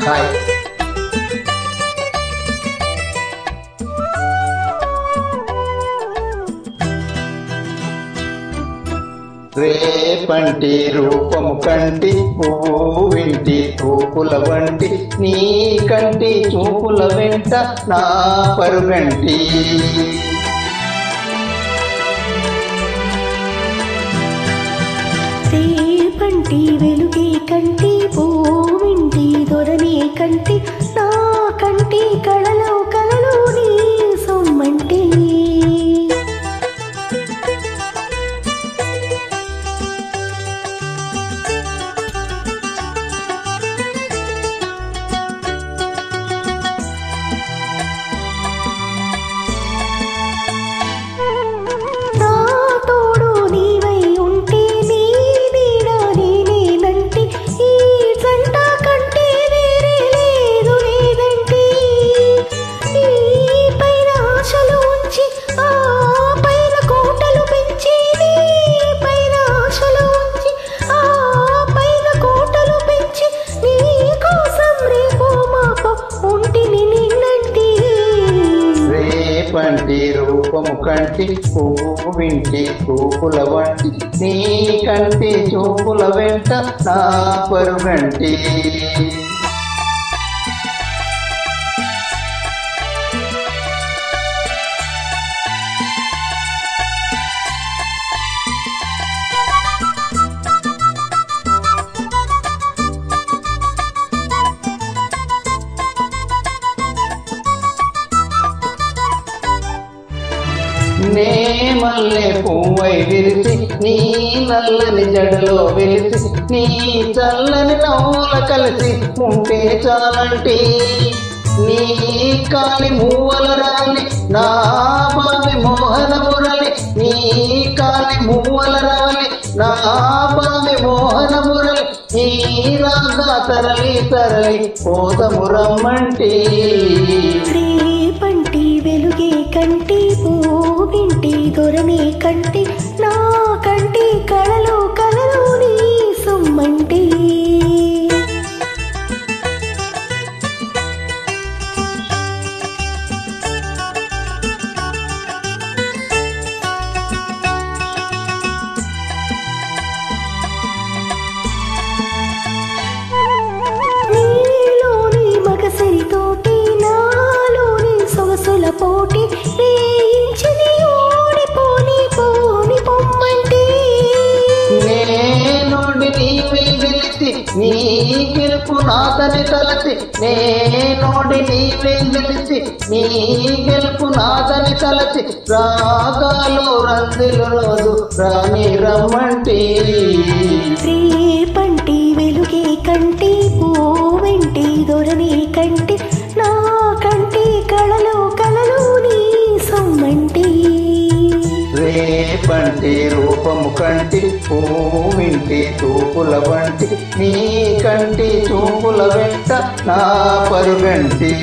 Hi. రేపంటి రూపము కంటి పువ్వు వింటి చూపుల వంటి నీ కంటి చూపుల వెంట నా పరుగంటి. రేపంటి వెలుగే కంటి పువ్వింటి దొరనే కంటి నా కంటి కళలో కళలో నీ సొమ్మంటి. రేపంటి రూపము కంటి పువ్వు వింటి చూపుల వంటి నీ కంటి చూపుల వెంట నా పరుగంటి. నే మల్లె పువ్వై విరిసి నీ నల్లని జడలో వెలిసి నీ చల్లని నవ్వుల కలిసి ఉంటే చాలంటి. నీ కాలి మూవల రాలి నా బావి మోహన మురళి నీ కాలి మూవల రాలి నా బావి మోహన మురళి ఈ రాగా తరలి తరలి పోతము రమ్మంటి. రేపంటి వెలుగే కంటి పువ్వింటి దొరనే కంటి నా కంటి కళలో కళలో నీ సొమ్మంటి. నీలోని మగసిరితోటి నాలోని సొగసుల పోటీ వేయించి ఓడిపోని పోని పొమ్మంటి. నేనుండి నీవే గెలిచి నీ గెలుపు నాదని తలచి నేనుండి నీవే గెలిచి నీ గెలుపు నాదని తలచి రాగాలు రందిలు రోజు రాని రమ్మంటి. రేపంటి వెలుగే కంటి పువ్వింటి దొరనే కంటి నా కంటి కళలో కళలో నీ సొమ్మంటి. రేపంటి రూపము కంటి పువ్వు వింటి చూపుల వంటి నీ కంటి చూపుల వెంట నా పరుగంటి.